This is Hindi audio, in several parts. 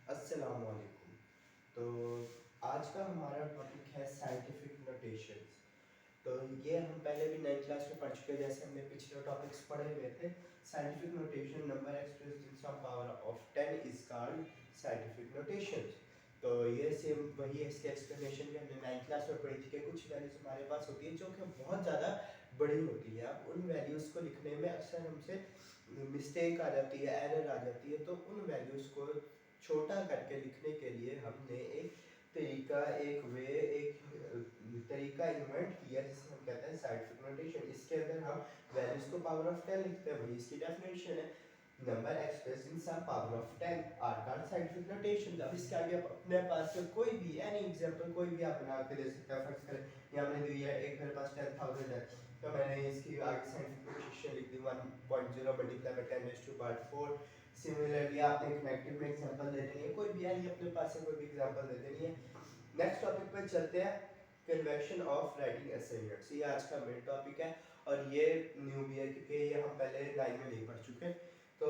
अस्सलाम वालेकुम। तो आज का हमारा टॉपिक है साइंटिफिक नोटेशंस। तो ये हम पहले भी 9th क्लास में पढ़ चुके हैं, जैसे हमने पिछले टॉपिक्स पढ़े हुए थे। Scientific notation number expressed in some power of 10 is called scientific notations. तो ये सेम वही है, इसके एक्सप्लेनेशन भी हमने 9th क्लास में पढ़ी थी कि कुछ वैल्यूज हमारे पास होती है जो कि बहुत ज़्यादा बड़ी होती है। अब उन वैल्यूज़ को लिखने में अक्सर हमसे मिस्टेक आ जाती है, एरर आ जाती है। तो उन वैल्यूज़ को छोटा करके लिखने के लिए हमने एक तरीका, एक वे, एक तरीका इन्वेंट किया जिसे हम कहते हैं साइंटिफिक नोटेशन। इसके अंदर हम वैल्यूज को पावर ऑफ 10 लिखते हैं, वही इसकी डेफिनेशन है। Number expressed in some power of 10 are called scientific notation. अब इसके आगे आप अपने पास से कोई भी एनी एग्जांपल कोई भी आप बना के दे सकते हैं। फर्ज करें यहाँ मैंने दिया है, एक मेरे पास 10,000 है, तो मैंने इसकी आगे साइंटिफिक नोटेशन लिख दी 1.0 multiply by 10 raise to power 4। Similarly आपने कनेक्टिव में एग्जांपल दे देनी है, कोई भी यानी अपने पास से कोई भी एग्जांपल दे देनी है। नेक्स्ट टॉपिक पे चलते हैं, convection of writing essay units. ये आज का मेन टॉपिक है और ये न्यू भी है क्योंकि ये हम पहले लाइन में नहीं पढ़ चुके। तो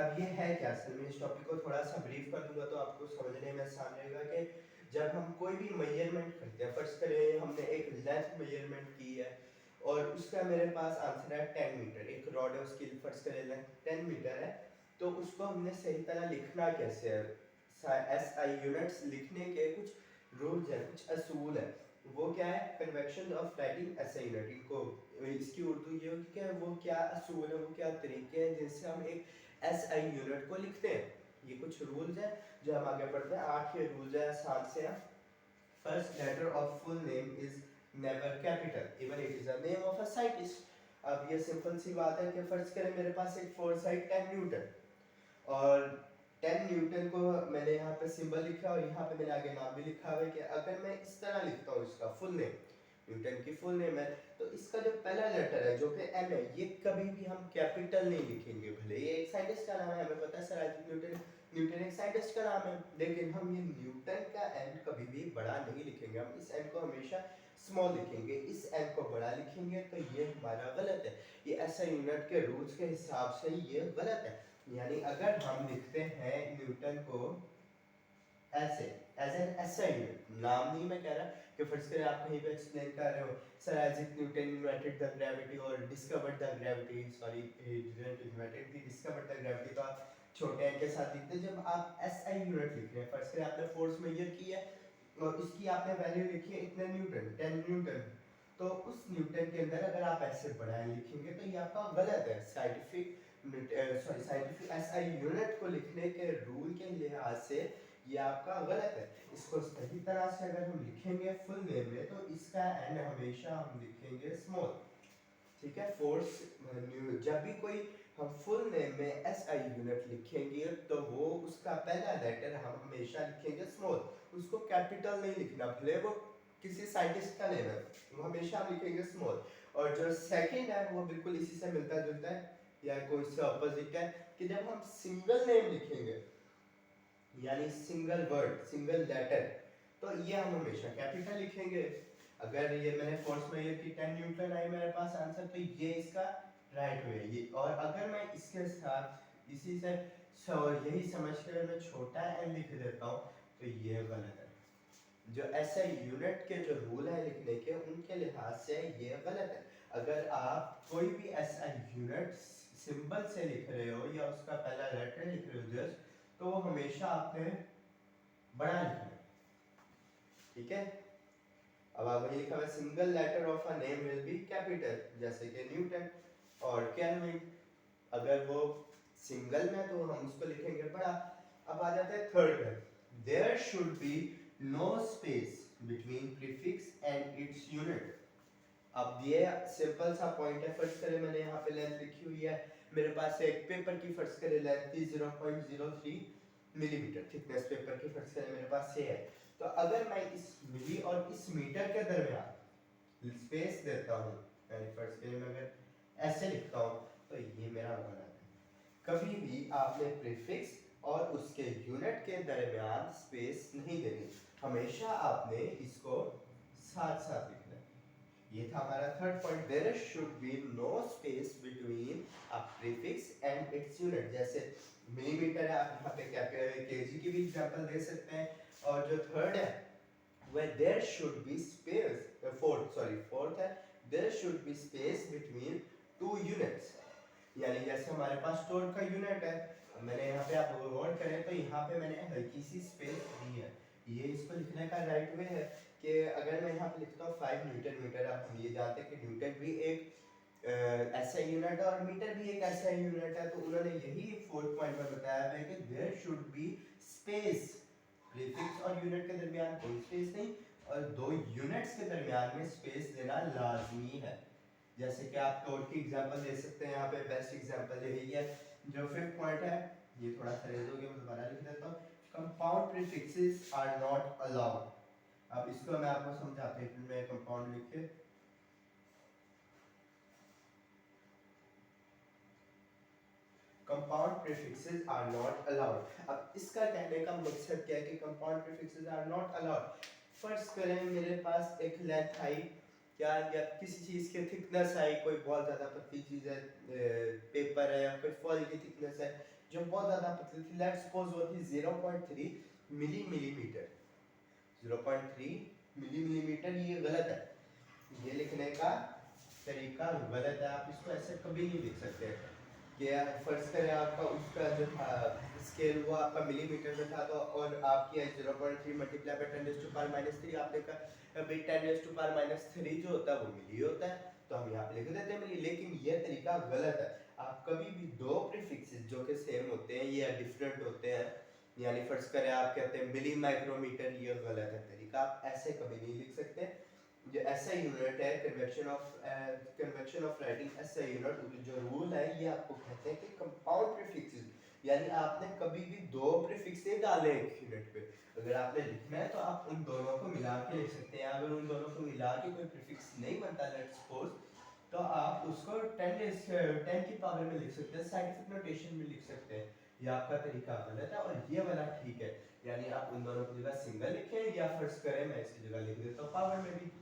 अब ये है क्या, असल में इस टॉपिक को थोड़ा सा ब्रीफ कर दूंगा तो आपको समझने में आसान रहेगा कि जब हम कोई भी मेजरमेंट करते हैं, फर्स्ट करें हमने एक लेंथ मेजरमेंट की है और उसका मेरे पास आंसर है 10 मीटर। एक रॉड है, उसकी फर्स्ट करें लेंथ 10 मीटर है, तो उसको हमने सही तरह लिखना कैसे है। एस आई यूनिट्स लिखने के कुछ रूल्स हैं, कुछ असूल है। वो क्या है, convection of writing S I unit. इनको इसकी उर्दू ये होगी कि वो क्या असूल है, वो क्या तरीके हैं जिनसे हम एक एस आई यूनिट को लिखते हैं। ये कुछ रूल्स हैं जो हम आगे पढ़ते हैं। 8 ये रूल्स है, 7 से हैं। First letter of full name is never capital even it is a name of a scientist. अब ये सिंपल सी बात है कि फर्ज करें मेरे पास एक फोर्साइट 10 न्यूटन और 10 न्यूटन को मैंने यहाँ पे सिंबल लिखा और यहाँ पे मैंने आगे नाम भी लिखा हुआ है कि अगर मैं इस तरह लिखता हूँ इसका फुल नेम, न्यूटन की फुल नेम है, तो इसका जो पहला लेटर है जो कि एम है, ये कभी भी हम कैपिटल नहीं लिखेंगे। भले ये एक साइंटिस्ट का नाम है, हमें पता है सर आइजैक न्यूटन, न्यूटन एक साइंटिस्ट का नाम है, लेकिन हम ये न्यूटन का एन कभी भी बड़ा नहीं लिखेंगे। हम इस एन को हमेशा स्मॉल लिखेंगे। इस एन को बड़ा लिखेंगे तो ये हमारा गलत है। ये ऐसा यूनिट के रूल्स के हिसाब से ये गलत है। यानी अगर हम लिखते हैं न्यूटन को ऐसे एज एन एसआई यूनिट, नाम नहीं मैं कह रहा कि फर्स्ट करें आप कहीं पे एक्सप्लेन कर रहे हो sir Isaac Newton invented the gravity और discovered the gravity, sorry he didn't invented, he discovered the gravity, तो आप छोटे एन के साथ लिखते हैं। जब आप एसआई यूनिट लिख रहे हैं, फर्स्ट करें आपने फोर्स मेजर की है और इसकी आपने वैल्यू लिखी है इतने न्यूटन, 10 न्यूटन, तो उस न्यूटन के अंदर अगर आप ऐसे बड़ा लिखेंगे तो ये आपका गलत है। साइंटिफिक एसआई यूनिट को लिखने के रूल के लिहाज से ये आपका गलत है। इसको सही तरह से अगर हम लिखेंगे फुल नेम में तो इसका एन हमेशा हम लिखेंगे स्मॉल। ठीक है, फोर्स जब भी कोई हम फुल नेम में एस आई यूनिट लिखेंगे तो वो उसका पहला लेटर हम हमेशा लिखेंगे स्मॉल, उसको कैपिटल नहीं लिखना। भले वो किसी साइंटिस्ट का नेम है, वो हमेशा हम लिखेंगे स्मॉल। और जो सेकंड है वो बिल्कुल इसी से मिलता जुलता है या कोई से ऑपोजिट है कि जब हम सिंगल नेम लिखेंगे यानी सिंगल वर्ड, सिंगल लेटर, तो ये हम हमेशा कैपिटल लिखेंगे। अगर ये मैंने फोर्स में ये कि 10 न्यूटन आई मेरे पास आंसर, तो ये इसका राइट वे है ये। और अगर मैं इसके साथ इसी से यही समझ कर मैं छोटा एन लिख देता हूँ तो ये गलत है। जो ऐसे यूनिट के जो रूल है लिखने के, उनके लिहाज से ये गलत है। अगर आप कोई भी ऐसा यूनिट सिंबल से लिख रहे हो या उसका पहला लेटर लिख रहे हो जस्ट, तो हमेशा आपने बड़ा लिखना है। ठीक है, अब आगे लिखा हुआ single letter of a name will be capital, जैसे कि न्यूटन और केल्विन। अगर वो सिंगल में तो हम उसको लिखेंगे बड़ा। अब आ जाता है थर्ड में, there should be no space between prefix and its unit. अब ये सिंपल सा पॉइंट है। फर्स्ट करें मैंने यहाँ पे लेंथ लिखी हुई है, मेरे पास एक पेपर की फर्स्ट करें लेंथ थी 0.03 मिलीमीटर, थिकनेस पेपर की फर्स्ट करें मेरे पास ये है। तो अगर मैं इस मिली और इस मीटर के दरमियान स्पेस देता हूँ, यानी फर्स्ट करें मैं अगर ऐसे लिखता हूँ तो ये मेरा गलत है। कभी भी आपने प्रीफिक्स और उसके यूनिट के दरमियान स्पेस नहीं देनी, हमेशा आपने इसको साथ साथ लिखना है। ये था हमारा third point, there should be no space between a prefix and its unit. जैसे मिलीमीटर है, आप यहाँ पे केजी की भी एग्जांपल दे सकते हैं। और जो थर्ड है where there should be space, fourth है there should be space between two units, यानी जैसे हमारे पास स्टोर का यूनिट है, अब मैंने यहाँ पे आप गौर करें तो यहाँ पे मैंने हल्की सी स्पेस दी है। ये इसको लिखने का राइट वे है कि अगर मैं यहाँ पे लिखता हूँ 5 न्यूटन मीटर, आप हम ये जानते हैं कि न्यूटन भी एक ऐसा यूनिट है और मीटर भी एक ऐसा यूनिट है, तो उन्होंने यही फोर्थ पॉइंट में बताया है कि there should be space, prefix और यूनिट के दरमियान कोई स्पेस नहीं, और दो यूनिट्स के दरमियान में स्पेस देना लाजमी है। जैसे कि आप टोल की एग्जांपल दे सकते हैं, यहाँ पे बेस्ट एग्जांपल यही है। जो फिफ्थ पॉइंट है ये थोड़ा सा रेज हो गया, मैं दोबारा लिख देता हूँ। Compound prefixes are not allowed. अब इसको मैं आपको समझाते हैं, मैं कंपाउंड लिखे compound prefixes are not allowed. अब इसका कहने का मकसद क्या है कि compound prefixes are not allowed. First करें मेरे पास एक लेंथ आई या किसी चीज की थिकनेस आई, कोई बहुत ज्यादा पतली चीज है, पेपर है या फिर फॉल की थिकनेस है जो बहुत ज्यादा पतली थी, लेट्स सपोज वो थी 0.3 मिलीमीटर। 0.3 मिलीमीटर ये गलत है, ये लिखने का तरीका गलत है, आप इसको ऐसे कभी नहीं लिख सकते। कि फर्ज करें आपका उसका जो था स्केल वो आपका मिलीमीटर में था, तो और आपकी 0.3 मल्टीप्लाई बाय 10⁻³ आपने कहा भाई 10⁻³ जो होता है वो मिली होता है, तो हम यहाँ पे लिख देते हैं मिली। लेकिन ये तरीका गलत है, आप कभी भी दो प्रीफिक्सेस जो कि सेम होते हैं या डिफरेंट होते हैं, यानी फर्ज करें आप कहते हैं मिली माइक्रोमीटर, ये गलत है तरीका, आप ऐसे कभी नहीं लिख सकते। जो ऐसा यूनिट है कन्वेक्शन ऑफ राइटिंग ऐसा यूनिट, जो रूल है ये आपको कहते हैं कि कंपाउंड प्रीफिक्सेस, यानी आपने कभी भी दो प्रीफिक्स नहीं डाले एक यूनिट पे। अगर आपने लिखना है तो आप उन दोनों को मिला के लिख सकते हैं, अगर उन दोनों को मिला के कोई प्रीफिक्स नहीं बनता लेट्स सपोज, तो आप उसको 10 की पावर में लिख सकते हैं, साइंटिफिक नोटेशन में लिख सकते हैं। ये आपका तरीका गलत है और ये वाला ठीक है, यानी आप उन दोनों की जगह सिंगल लिखें या फर्स्ट करें मैं इसकी जगह लिख देता हूँ पावर में भी,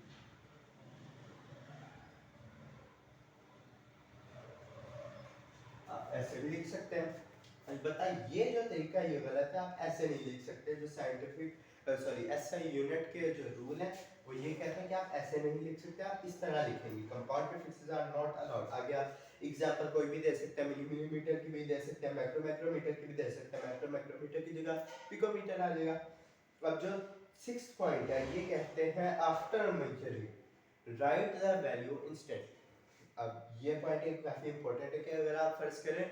आप ऐसे भी लिख सकते हैं। अलबत्ता ये जो तरीका है ये गलत है, आप ऐसे नहीं लिख सकते। जो साइंटिफिक एसआई यूनिट के जो रूल है वो ये कहते हैं कि आप ऐसे नहीं लिख सकते, आप इस तरह लिखेंगे, compound prefixes are not allowed. आगे आप एग्जांपल कोई भी दे सकते हैं, मिलीमीटर की भी दे सकते हैं, माइक्रोमीटर की भी दे सकते हैं, माइक्रोमीटर की जगह पिकोमीटर आ जाएगा। अब जो सिक्स्थ पॉइंट है ये कहते हैं after measuring right the value instant. अब ये पॉइंट एक काफी इंपॉर्टेंट है कि अगर आप फर्ज करें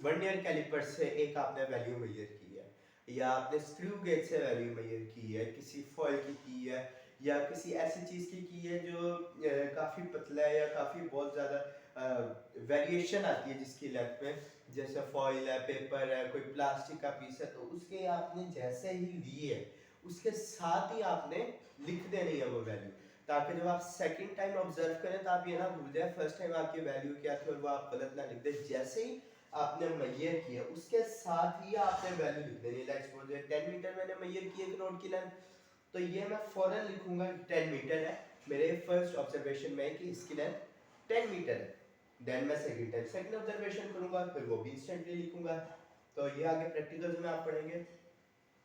वर्नियर कैलिपर से एक आपने वैल्यू मेजर की है, या आपने स्क्रू गेज से वैल्यू मेजर की है, किसी फॉइल की है, या किसी ऐसी चीज की है जो काफी पतला है या काफी बहुत ज्यादा वेरिएशन आती है जिसकी लेंथ में, जैसे फॉइल है, पेपर है, कोई प्लास्टिक का पीस है, तो उसके आपने जैसे ही ली है उसके साथ ही आपने लिख देनी है वो वैल्यू, ताकि जब आप सेकंड टाइम ऑब्जर्व करें तो आप ये ना भूल जाए फर्स्ट टाइम आपकी वैल्यू क्या थी और वो आप गलत ना लिख दें। जैसे ही आपने मेजर किया उसके साथ ही आपने वैल्यू लिख देनी। लेट्स सपोज 10 मीटर मैंने मेजर किया एक रोड की लेंथ, तो ये मैं फौरन लिखूंगा 10 मीटर है मेरे फर्स्ट ऑब्जर्वेशन में कि इसकी लेंथ 10 मीटर है। देन मैं सेकंड टाइम सेकंड ऑब्जर्वेशन करूंगा, फिर वो भी इंस्टेंटली लिखूंगा। तो ये आगे प्रैक्टिकल्स में आप पढ़ेंगे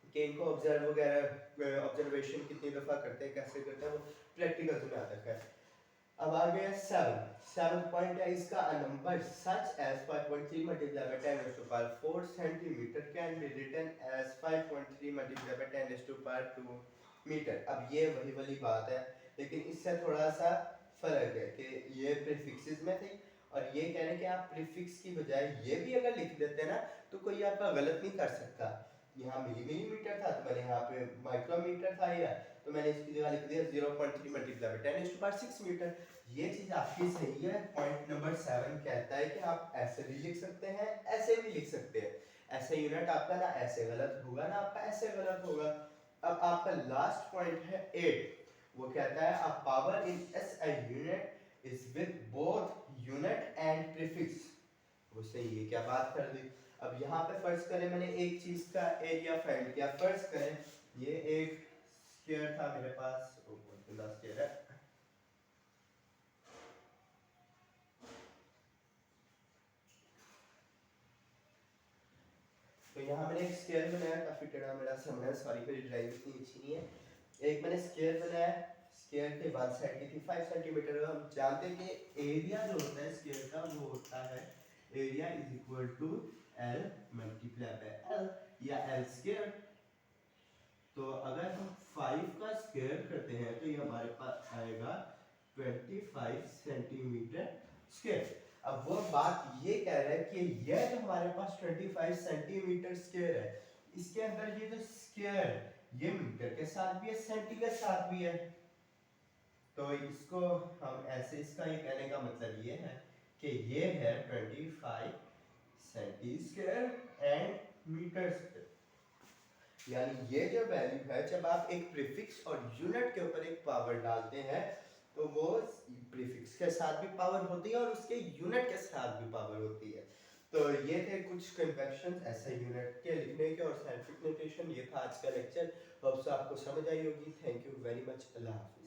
कि इनको ऑब्जर्व वगैरह ऑब्जर्वेशन कितनी दफ़ा करते हैं, कैसे करते हैं, वो प्रैक्टिकल्स में आता है। अब आ गया सेवन पॉइंट है इसका, a number such as 5.3 multiplied by 10 raised to power 4 centimeter can be written as 5.3 multiplied by 10 raised to power 2 metre. अब ये वही वाली बात है, लेकिन इससे थोड़ा सा फर्क है कि ये प्रीफिक्सेस में थी और ये कह रहे हैं कि आप प्रीफिक्स की बजाय ये भी अगर लिख देते ना तो कोई आपका गलत नहीं कर सकता। यहाँ मिलीमीटर था तो मैंने यहाँ पे माइक्रोमीटर था, या तो मैंने इसकी जगह लिख दिया 0.3 मल्टीप्लाई बाय 10⁻6 मीटर। ये चीज आपकी सही है। पॉइंट नंबर 7 कहता है कि आप ऐसे भी लिख सकते हैं, ऐसे भी लिख सकते हैं। ऐसे यूनिट आपका ना ऐसे गलत होगा ना आपका ऐसे गलत होगा। अब आपका लास्ट पॉइंट है 8, वो कहता है a power in SI unit is with both unit and prefix. उसने ये क्या बात कर दी। अब यहाँ पे फर्ज करें मैंने एक चीज का एरिया फाइंड किया, फर्ज करें ये एक स्क्वायर था मेरे पास, स्क्वायर है, तो यहाँ मैंने एक स्केयर बनाया, काफ़ी टेढ़ा मेढ़ा सा बनाया, सॉरी मेरी ड्राइंग इतनी अच्छी नहीं है। एक मैंने स्केयर बनाया, स्केयर के बाद साइड की थी 5 सेंटीमीटर। हम जानते हैं कि एरिया जो होता है स्केयर का वो होता है area is equal to L multiply by L या एल स्केयर। तो अगर हम 5 का स्केयर करते हैं तो ये हमारे पास आएगा 25 सेंटीमीटर स्केयर। अब वो बात ये कह रहा है कि यह जो हमारे पास 25 सेंटीमीटर स्क्वायर है, इसके अंदर ये जो स्क्वायर ये मीटर के साथ भी है, सेंटी के साथ भी है। तो इसको हम ऐसे, इसका ये कहने का मतलब ये है कि ये है 25 centi square and metre square. यानी ये जो वैल्यू है, जब आप एक प्रीफिक्स और यूनिट के ऊपर एक पावर डालते हैं तो वो प्रीफिक्स के साथ भी पावर होती है और उसके यूनिट के साथ भी पावर होती है। तो ये थे कुछ कन्वेंशन ऐसे यूनिट के लिखने के और साइंटिफिक नोटेशन। ये था आज का लेक्चर। होप्स आपको समझ आई होगी। Thank you very much. अल्लाह हाफिज़।